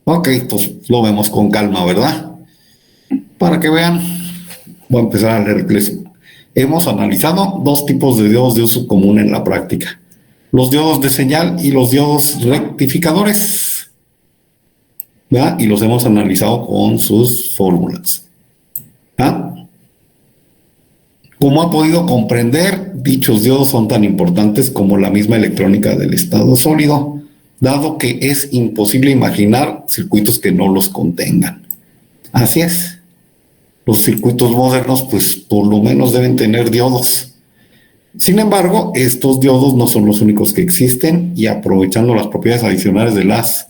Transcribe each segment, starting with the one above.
Ok, pues lo vemos con calma, ¿verdad? Para que vean, voy a empezar a leerles. Hemos analizado dos tipos de diodos de uso común en la práctica. Los diodos de señal y los diodos rectificadores. ¿Verdad? Y los hemos analizado con sus fórmulas. ¿Ah? Como ha podido comprender, dichos diodos son tan importantes como la misma electrónica del estado sólido, dado que es imposible imaginar circuitos que no los contengan. Así es. Los circuitos modernos, pues por lo menos deben tener diodos. Sin embargo, estos diodos no son los únicos que existen y aprovechando las propiedades adicionales de las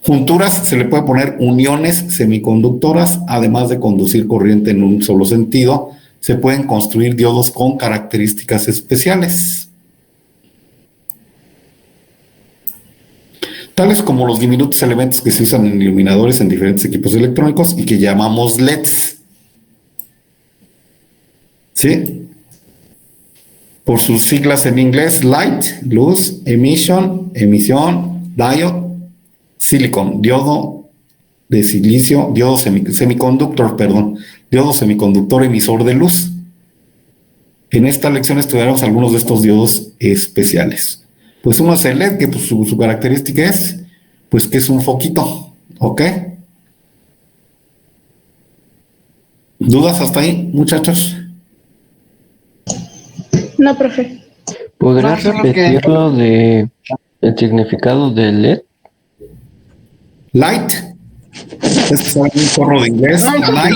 junturas, se le puede poner uniones semiconductoras, además de conducir corriente en un solo sentido, se pueden construir diodos con características especiales, tales como los diminutos elementos que se usan en iluminadores en diferentes equipos electrónicos y que llamamos LEDs. ¿Sí? Por sus siglas en inglés: Light, luz; Emission, emisión; Diode, silicon, diodo de silicio; diodo semiconductor, perdón, diodo semiconductor emisor de luz. En esta lección estudiaremos algunos de estos diodos especiales. Pues uno es el LED, que pues, su característica es, pues que es un foquito, ¿ok? ¿Dudas hasta ahí, muchachos? No, profe. ¿Podrás repetir lo de el significado de LED? Light. Es que saben un chorro de inglés. Light.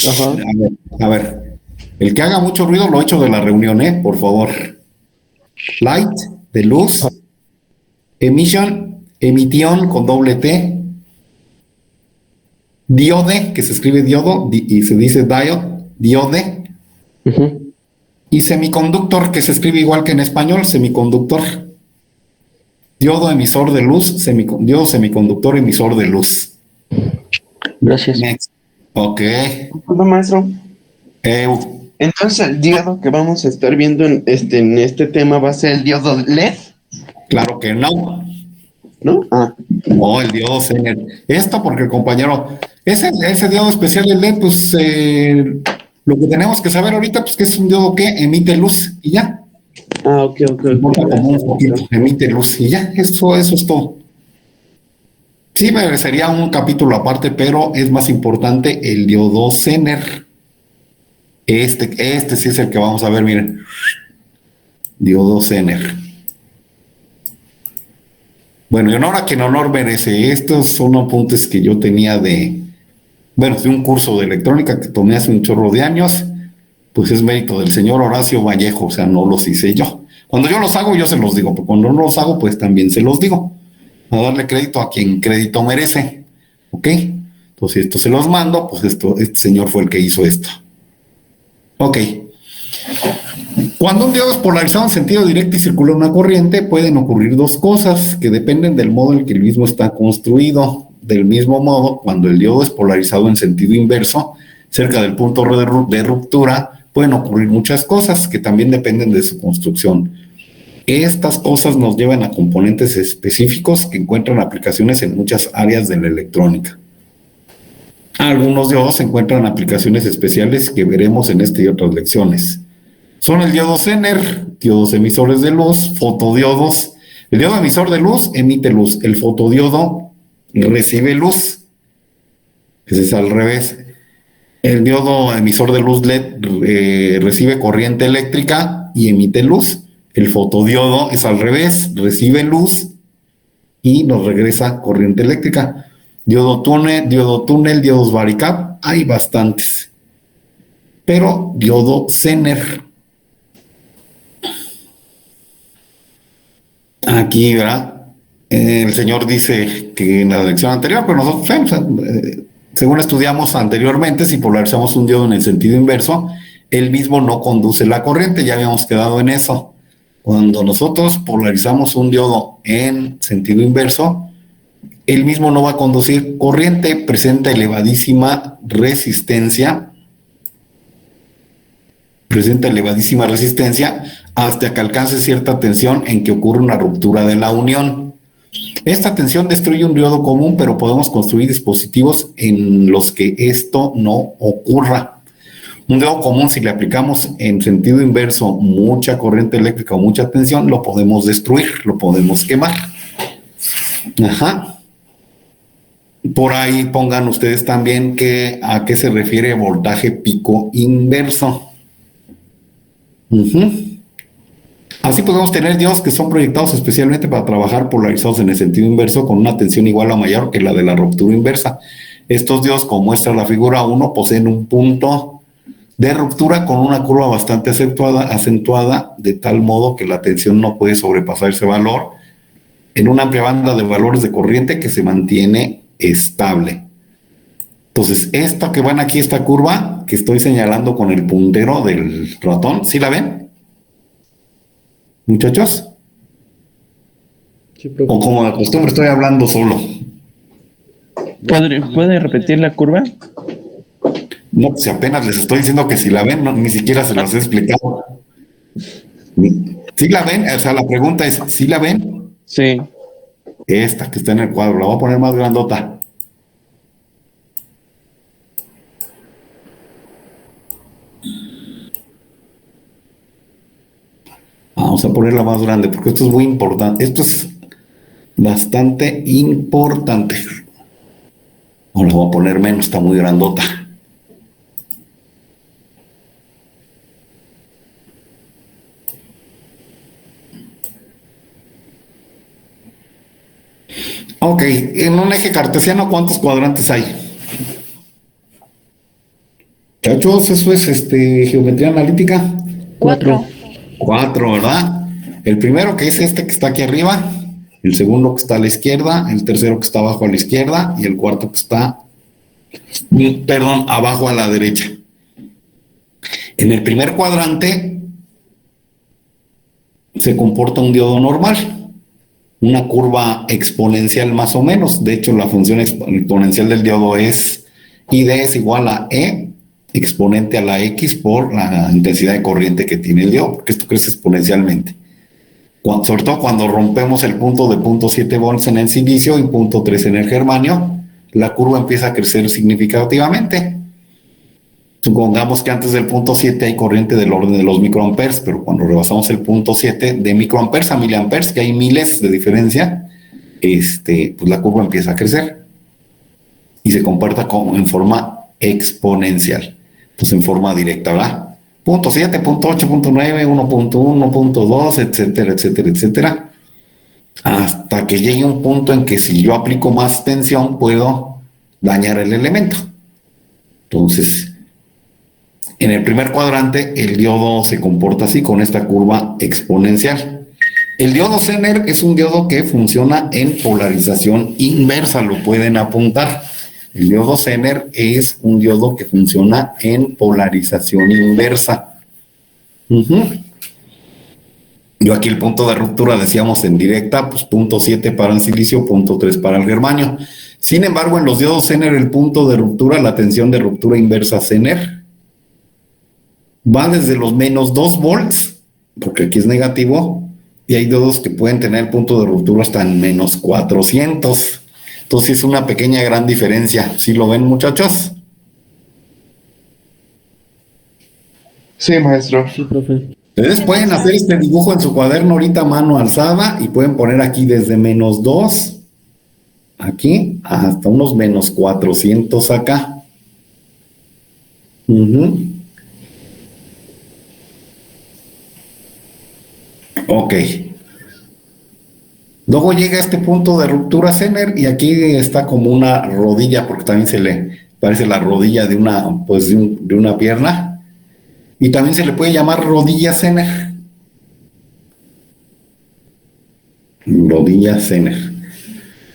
Ajá. A ver. El que haga mucho ruido lo echo de la reunión, por favor. Light, de luz. Emission, emitión con doble T. Diode, que se escribe diodo y se dice diode, diode. Uh-huh. Y semiconductor, que se escribe igual que en español, semiconductor. Diodo emisor de luz, diodo semiconductor emisor de luz. Gracias. Next. Ok. Disculpa, maestro. Entonces, el diodo que vamos a estar viendo en este tema va a ser el diodo LED. Claro que no. ¿No? Ah. No, el diodo Zener. Esto porque, compañero, ese diodo especial, el LED, pues lo que tenemos que saber ahorita, pues que es un diodo que emite luz y ya. Ah, ok. Como un poquito, emite luz y ya, eso es todo. Sí, merecería un capítulo aparte, pero es más importante el diodo Zener. Este sí es el que vamos a ver, miren. Diodo Zener. Bueno, y honor a quien honor merece. Estos son apuntes que yo tenía de un curso de electrónica que tomé hace un chorro de años. Pues es mérito del señor Horacio Vallejo, o sea, no los hice yo. Cuando yo los hago, yo se los digo, pero cuando no los hago, pues también se los digo. A darle crédito a quien crédito merece. ¿Ok? Entonces, esto se los mando, pues este señor fue el que hizo esto. Ok. Cuando un diodo es polarizado en sentido directo y circula una corriente, pueden ocurrir dos cosas que dependen del modo en que el mismo está construido. Del mismo modo, cuando el diodo es polarizado en sentido inverso, cerca del punto de ruptura, pueden ocurrir muchas cosas que también dependen de su construcción. Estas cosas nos llevan a componentes específicos que encuentran aplicaciones en muchas áreas de la electrónica. Algunos diodos encuentran aplicaciones especiales que veremos en esta y otras lecciones. Son el diodo Zener, diodos emisores de luz, fotodiodos. El diodo emisor de luz emite luz, el fotodiodo recibe luz. Ese es al revés. El diodo emisor de luz LED recibe corriente eléctrica y emite luz. El fotodiodo es al revés, recibe luz y nos regresa corriente eléctrica. Diodo túnel, diodos varicap, hay bastantes. Pero diodo Zener. Aquí, ¿verdad? El señor dice que en la lección anterior, pero nosotros, según estudiamos anteriormente, si polarizamos un diodo en el sentido inverso, él mismo no conduce la corriente, ya habíamos quedado en eso. Cuando nosotros polarizamos un diodo en sentido inverso, él mismo no va a conducir corriente, presenta elevadísima resistencia hasta que alcance cierta tensión en que ocurre una ruptura de la unión. Esta tensión destruye un diodo común, pero podemos construir dispositivos en los que esto no ocurra. Un diodo común, si le aplicamos en sentido inverso mucha corriente eléctrica o mucha tensión, lo podemos destruir, lo podemos quemar. Ajá. Por ahí pongan ustedes también a qué se refiere voltaje pico inverso. Así podemos tener diodos que son proyectados especialmente para trabajar polarizados en el sentido inverso con una tensión igual o mayor que la de la ruptura inversa. Estos diodos, como muestra la figura 1, poseen un punto de ruptura con una curva bastante acentuada, de tal modo que la tensión no puede sobrepasar ese valor en una amplia banda de valores de corriente que se mantiene estable. Entonces, esto que van aquí, esta curva que estoy señalando con el puntero del ratón, ¿sí la ven? Muchachos. Sí, o como de costumbre estoy hablando solo. ¿Puede repetir la curva? No, si apenas les estoy diciendo que si la ven, no, ni siquiera se las he explicado. ¿Sí la ven? O sea, la pregunta es, ¿sí la ven? Sí. Esta que está en el cuadro, la voy a poner más grandota. Vamos a ponerla más grande porque esto es muy importante. Esto es bastante importante. O la voy a poner menos, está muy grandota. Ok, en un eje cartesiano, ¿cuántos cuadrantes hay? Muchachos, eso es geometría analítica. 4. 4, ¿verdad? El primero, que es este que está aquí arriba, el segundo que está a la izquierda, el tercero que está abajo a la izquierda y el cuarto que está, abajo a la derecha. En el primer cuadrante se comporta un diodo normal, una curva exponencial más o menos. De hecho, la función exponencial del diodo es ID es igual a E exponente a la X por la intensidad de corriente que tiene el diodo, porque esto crece exponencialmente. Sobre todo cuando rompemos el punto de 0.7 volts en el silicio y 0.3 en el germanio, la curva empieza a crecer significativamente. Supongamos que antes del punto 7 hay corriente del orden de los microamperes, pero cuando rebasamos el punto 7 de microamperes a miliamperes, que hay miles de diferencia, pues la curva empieza a crecer y se comporta en forma exponencial. Pues en forma directa, ¿verdad? Punto 7, punto 8, punto 9, 1.1, punto 2, etcétera, etcétera, etcétera. Hasta que llegue un punto en que si yo aplico más tensión, puedo dañar el elemento. Entonces, en el primer cuadrante, el diodo se comporta así, con esta curva exponencial. El diodo Zener es un diodo que funciona en polarización inversa, lo pueden apuntar. El diodo Zener es un diodo que funciona en polarización inversa. Yo aquí el punto de ruptura decíamos en directa, pues 0.7 para el silicio, 0.3 para el germanio. Sin embargo, en los diodos Zener el punto de ruptura, la tensión de ruptura inversa Zener, va desde los menos 2 volts, porque aquí es negativo, y hay diodos que pueden tener el punto de ruptura hasta en menos 400. Entonces es una pequeña gran diferencia. ¿Sí lo ven, muchachos? Sí, maestro. Sí, profe. Ustedes pueden hacer este dibujo en su cuaderno ahorita a mano alzada y pueden poner aquí desde menos 2, aquí, hasta unos menos 400 acá. Ok. Luego llega este punto de ruptura Zener y aquí está como una rodilla, porque también se le parece la rodilla de una, pues de una pierna. Y también se le puede llamar rodilla Zener. Rodilla Zener.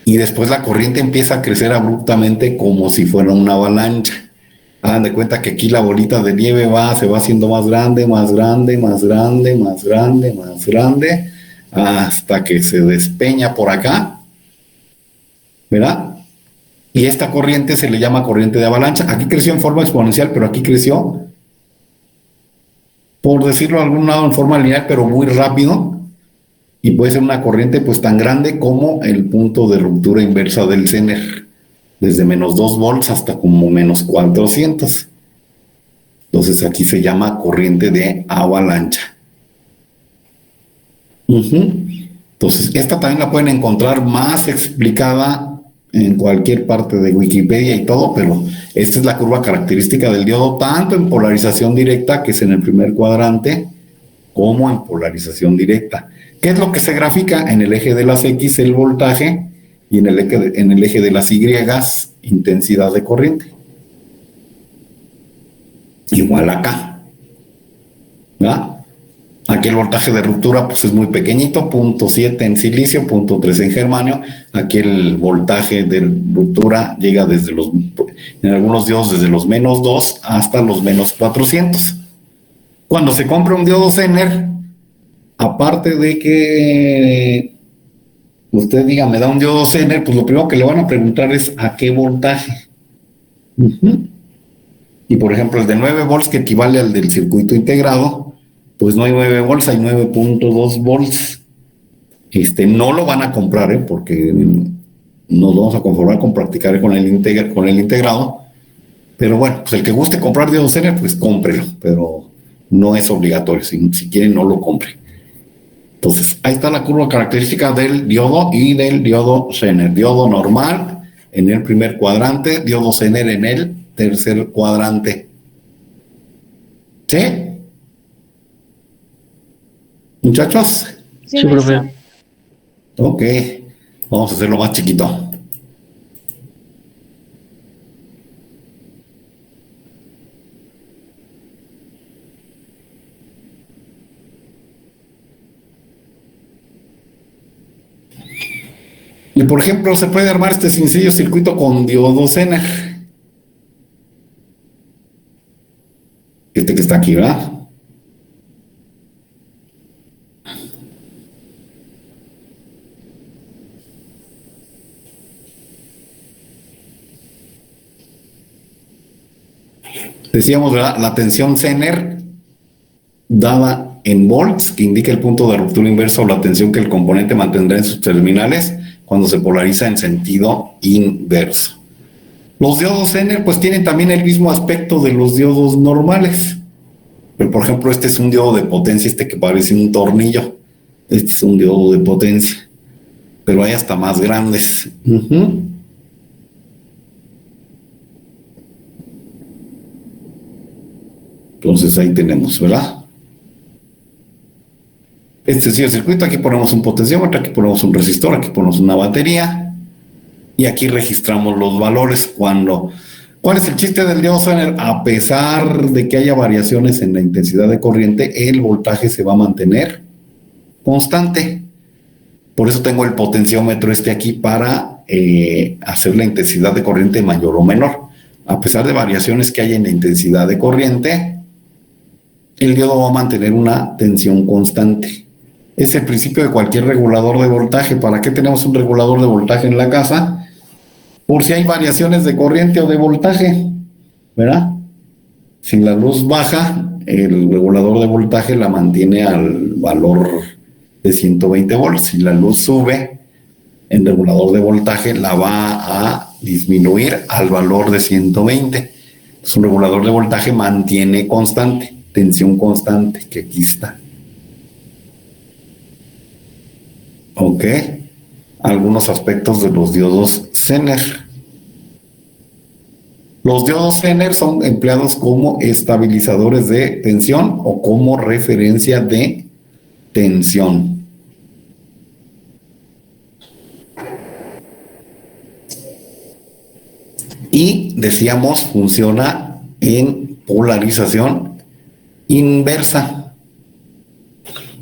Y después la corriente empieza a crecer abruptamente como si fuera una avalancha. Hagan de cuenta que aquí la bolita de nieve se va haciendo más grande, más grande, más grande, más grande, más grande, hasta que se despeña por acá, ¿verdad? Y esta corriente se le llama corriente de avalancha. Aquí creció en forma exponencial, pero aquí creció, por decirlo de algún lado, en forma lineal, pero muy rápido. y puede ser una corriente pues tan grande como el punto de ruptura inversa del Zener, desde menos 2 volts hasta como menos 400. Entonces aquí se llama corriente de avalancha. Entonces, esta también la pueden encontrar más explicada en cualquier parte de Wikipedia y todo, pero esta es la curva característica del diodo, tanto en polarización directa, que es en el primer cuadrante, como en polarización directa. ¿Qué es lo que se grafica? En el eje de las X, el voltaje, y en el eje de las Y, intensidad de corriente. Igual acá. ¿Verdad? Aquí el voltaje de ruptura pues es muy pequeñito, 0.7 en silicio, 0.3 en germanio. Aquí el voltaje de ruptura llega en algunos diodos desde los menos 2 hasta los menos 400. Cuando se compra un diodo Zener, aparte de que usted diga, me da un diodo Zener, pues lo primero que le van a preguntar es ¿a qué voltaje? Y por ejemplo, el de 9 volts, que equivale al del circuito integrado, pues no hay 9 volts, hay 9.2 volts. No lo van a comprar, porque nos vamos a conformar con practicar con el integrado. Pero bueno, pues el que guste comprar diodo Zener, pues cómprelo, pero no es obligatorio. Si quieren, no lo compre. Entonces, ahí está la curva característica del diodo y del diodo Zener. Diodo normal en el primer cuadrante, diodo Zener en el tercer cuadrante. ¿Sí? ¿Muchachos? Sí, profe. Ok, vamos a hacerlo más chiquito. Y por ejemplo, se puede armar este sencillo circuito con diodo Zener. Este que está aquí, ¿verdad? Decíamos, ¿verdad? La tensión Zener dada en volts, que indica el punto de ruptura inverso o la tensión que el componente mantendrá en sus terminales cuando se polariza en sentido inverso. Los diodos Zener pues tienen también el mismo aspecto de los diodos normales. Pero por ejemplo, este es un diodo de potencia, que parece un tornillo. Este es un diodo de potencia. Pero hay hasta más grandes. Entonces ahí tenemos, ¿verdad? Este sencillo circuito, aquí ponemos un potenciómetro, aquí ponemos un resistor, aquí ponemos una batería y aquí registramos los valores. ¿Cuál es el chiste del diodo Zener? A pesar de que haya variaciones en la intensidad de corriente, el voltaje se va a mantener constante. Por eso tengo el potenciómetro aquí para hacer la intensidad de corriente mayor o menor. A pesar de variaciones que haya en la intensidad de corriente, el diodo va a mantener una tensión constante. Es el principio de cualquier regulador de voltaje. ¿Para qué tenemos un regulador de voltaje en la casa? Por si hay variaciones de corriente o de voltaje, ¿verdad? Si la luz baja, el regulador de voltaje la mantiene al valor de 120 volts. Si la luz sube, el regulador de voltaje la va a disminuir al valor de 120. Su regulador de voltaje mantiene constante, tensión constante, que aquí está. Ok. Algunos aspectos de los diodos Zener. Los diodos Zener son empleados como estabilizadores de tensión o como referencia de tensión. Y decíamos, funciona en polarización inversa.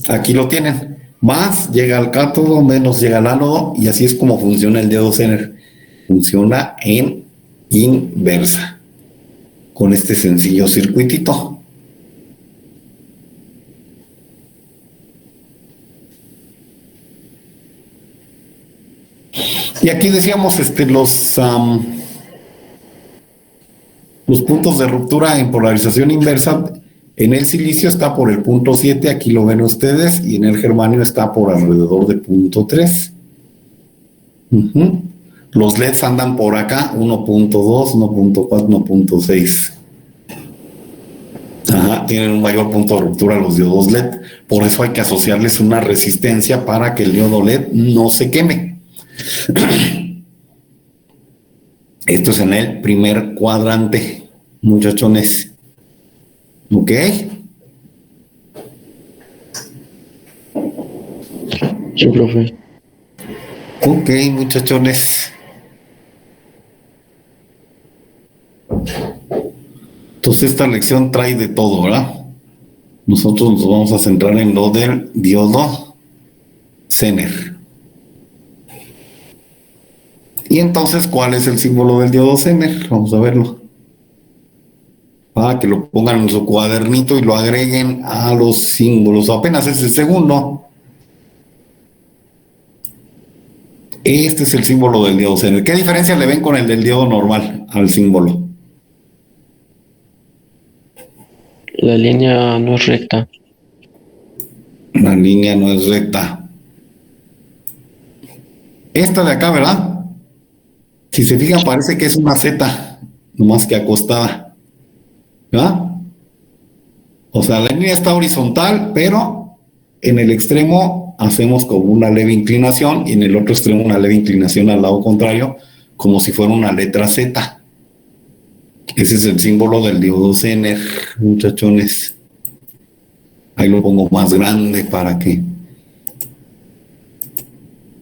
Aquí lo tienen. Más llega al cátodo, menos llega al ánodo, y así es como funciona el diodo Zener. Funciona en inversa, con este sencillo circuitito. Y aquí decíamos los puntos de ruptura en polarización inversa En el silicio está por el punto 7, aquí lo ven ustedes, y en el germanio está por alrededor de punto 3. Los LEDs andan por acá, 1.2, 1.4, 1.6. Tienen un mayor punto de ruptura los diodos LED. Por eso hay que asociarles una resistencia para que el diodo LED no se queme. Esto es en el primer cuadrante, muchachones. ¿Ok? Sí, profe. Ok, muchachones. Entonces esta lección trae de todo, ¿verdad? Nosotros nos vamos a centrar en lo del diodo Zener. Y entonces, ¿cuál es el símbolo del diodo Zener? Vamos a verlo. Para que lo pongan en su cuadernito y lo agreguen a los símbolos. Apenas es el segundo. Este es el símbolo del diodo Zener. ¿Qué diferencia le ven con el del diodo normal al símbolo? La línea no es recta. La línea no es recta. Esta de acá, ¿verdad? Si se fijan, parece que es una Z, nomás que acostada. ¿Verdad? O sea, la línea está horizontal, pero en el extremo hacemos como una leve inclinación y en el otro extremo una leve inclinación al lado contrario, como si fuera una letra Z. Ese es el símbolo del diodo Zener, muchachones. Ahí lo pongo más grande para que...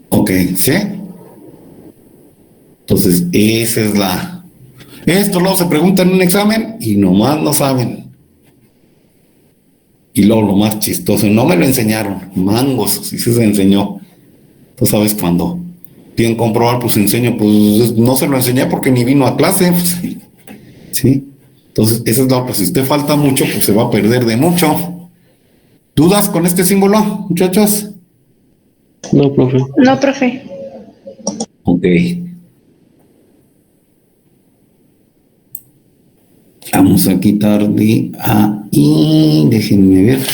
Ok, ¿sí? Entonces, esa es la... Esto luego se pregunta en un examen y nomás no saben. Y luego lo más chistoso, no me lo enseñaron, mangos, sí se enseñó. Tú sabes cuando piden comprobar, pues enseño, pues no se lo enseñé porque ni vino a clase. Pues, sí. Entonces, esa es la otra. Si usted falta mucho, pues se va a perder de mucho. ¿Dudas con este símbolo, muchachos? No, profe. No, profe. Ok. Vamos a quitar de ahí. Déjenme ver.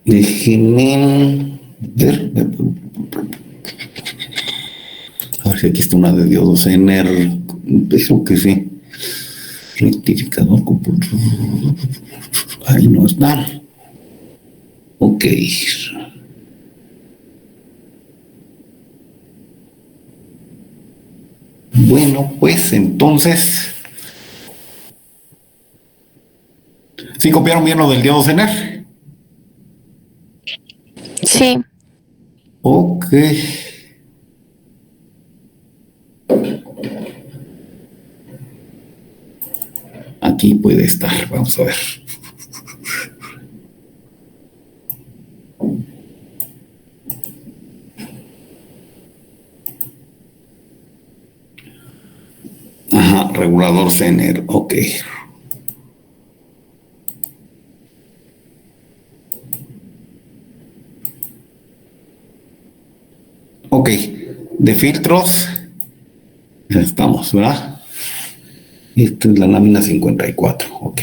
Déjenme ver. A ver si aquí está una de diodo Zener. Eso que sí. Rectificador. Ahí no está. Ok. Bueno, pues entonces. ¿Sí copiaron bien lo del diodo Zener? Sí. Ok. Aquí puede estar. Vamos a ver. Ajá, regulador Zener. Ok. Ok. De filtros. Ya estamos, ¿verdad? Esta es la lámina 54. Ok.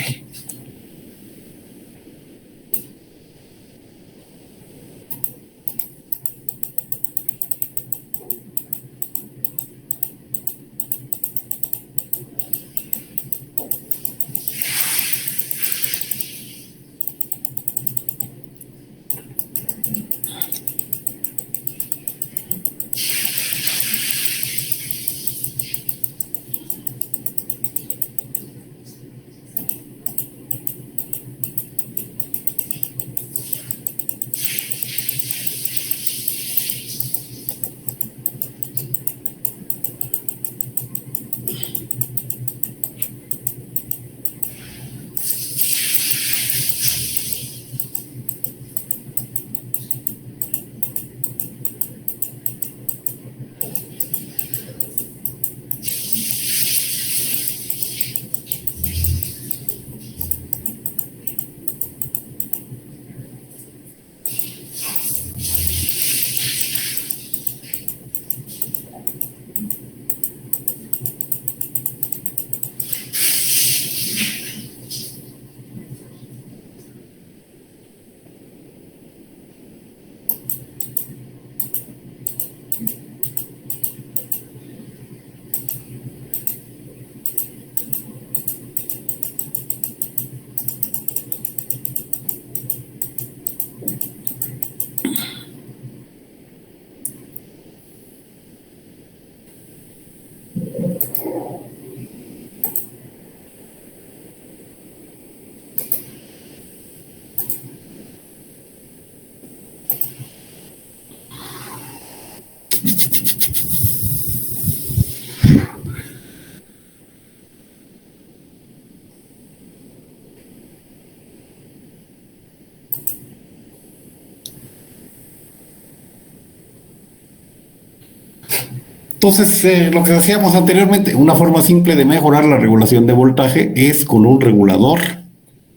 Entonces, lo que decíamos anteriormente, una forma simple de mejorar la regulación de voltaje es con un regulador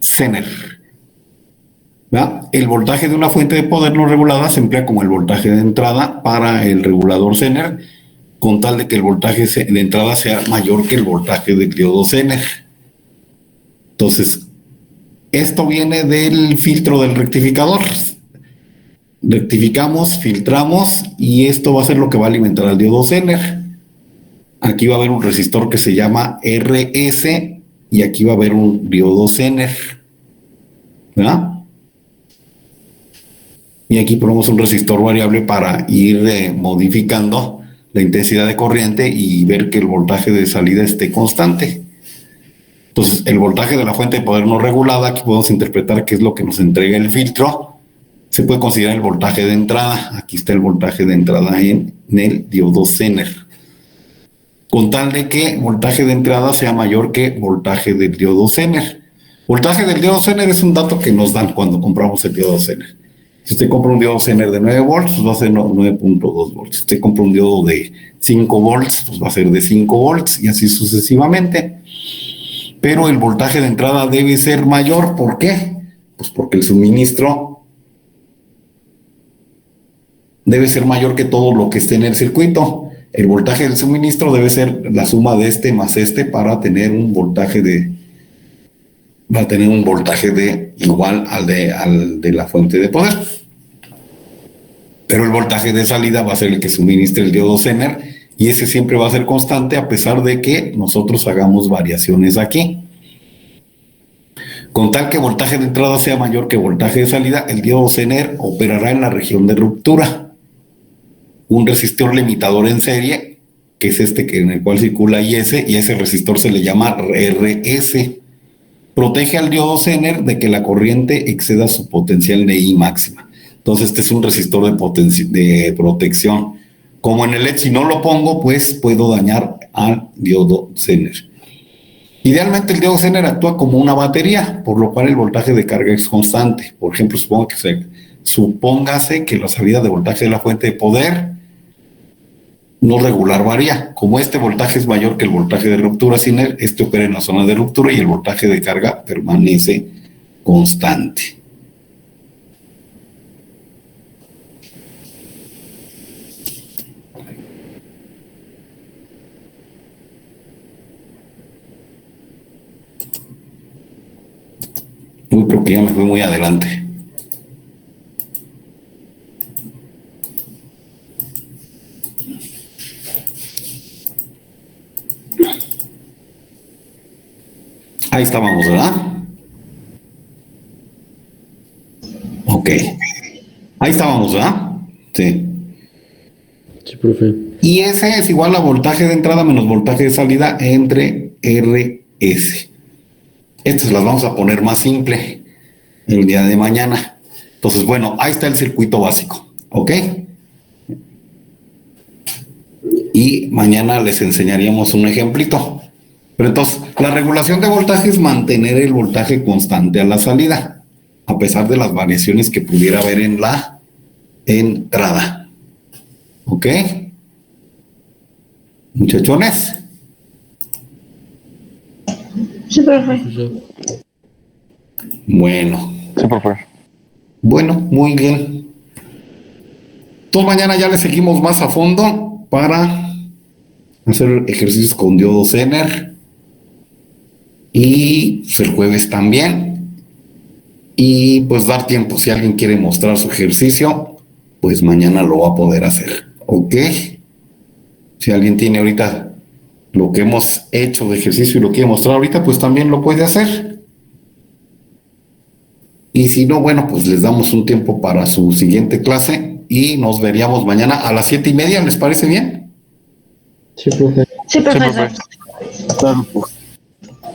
Zener. ¿Verdad? El voltaje de una fuente de poder no regulada se emplea como el voltaje de entrada para el regulador Zener, con tal de que el voltaje de entrada sea mayor que el voltaje del diodo Zener. Entonces, esto viene del filtro del rectificador. Rectificamos, filtramos y esto va a ser lo que va a alimentar al diodo Zener. Aquí va a haber un resistor que se llama RS y aquí va a haber un diodo Zener. ¿Verdad? Y aquí ponemos un resistor variable para ir modificando la intensidad de corriente y ver que el voltaje de salida esté constante. Entonces, el voltaje de la fuente de poder no regulada, aquí podemos interpretar qué es lo que nos entrega el filtro. Se puede considerar el voltaje de entrada. Aquí está el voltaje de entrada en el diodo Zener. Con tal de que voltaje de entrada sea mayor que voltaje del diodo Zener. Voltaje del diodo Zener es un dato que nos dan cuando compramos el diodo Zener. Si usted compra un diodo Zener de 9 volts, pues va a ser 9.2 volts. Si usted compra un diodo de 5 volts, pues va a ser de 5 volts y así sucesivamente. Pero el voltaje de entrada debe ser mayor. ¿Por qué? Pues porque el suministro debe ser mayor que todo lo que esté en el circuito. El voltaje del suministro debe ser la suma de este más este para tener un voltaje igual al de la fuente de poder. Pero el voltaje de salida va a ser el que suministre el diodo Zener y ese siempre va a ser constante a pesar de que nosotros hagamos variaciones aquí. Con tal que voltaje de entrada sea mayor que voltaje de salida, el diodo Zener operará en la región de ruptura. Un resistor limitador en serie, que es este en el cual circula IS, y a ese resistor se le llama RS. Protege al diodo Zener de que la corriente exceda su potencial de I máxima. Entonces, este es un resistor de protección. Como en el LED, si no lo pongo, pues puedo dañar al diodo Zener. Idealmente, el diodo Zener actúa como una batería, por lo cual el voltaje de carga es constante. Por ejemplo, supóngase que la salida de voltaje de la fuente de poder no regular varía. Como este voltaje es mayor que el voltaje de ruptura Zener, este opera en la zona de ruptura y el voltaje de carga permanece constante. Uy, creo que ya me fui muy adelante. Ahí estábamos, ¿verdad? Ok. Ahí estábamos, ¿verdad? Sí. Sí, profe. Y ese es igual a voltaje de entrada menos voltaje de salida entre RS. Estas las vamos a poner más simple el día de mañana. Entonces, bueno, ahí está el circuito básico, ¿ok? Y mañana les enseñaríamos un ejemplito. Pero entonces, la regulación de voltaje es mantener el voltaje constante a la salida, a pesar de las variaciones que pudiera haber en la entrada. ¿Ok? Muchachones. Sí, profe. Bueno. Sí, profe. Bueno, muy bien. Entonces mañana ya le seguimos más a fondo para hacer ejercicios con diodo Zener. Y pues, el jueves también. Y pues dar tiempo, si alguien quiere mostrar su ejercicio, pues mañana lo va a poder hacer. ¿Ok? Si alguien tiene ahorita lo que hemos hecho de ejercicio y lo quiere mostrar ahorita, pues también lo puede hacer. Y si no, bueno, pues les damos un tiempo para su siguiente clase y nos veríamos mañana a las 7:30, ¿les parece bien? Sí, profe. Sí, profesor. Claro, pues.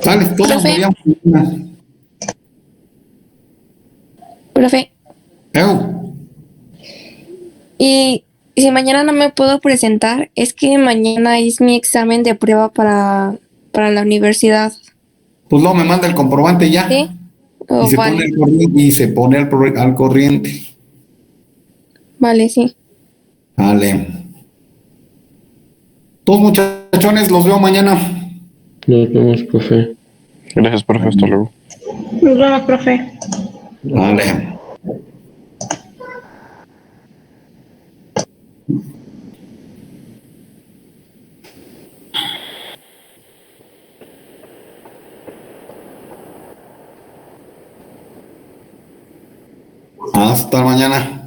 Dale, todos nos Profe. veríamos mañana. Profe, y si mañana no me puedo presentar, es que mañana es mi examen de prueba para la universidad. Pues no, me manda el comprobante ya. ¿Sí? Y se pone Vale, al corriente, y se pone al corriente. vale, sí. Vale. Todos muchachones, los veo mañana. Nos vemos, profe. Gracias, profe. Hasta luego. Nos vemos, profe. Vale. Hasta mañana.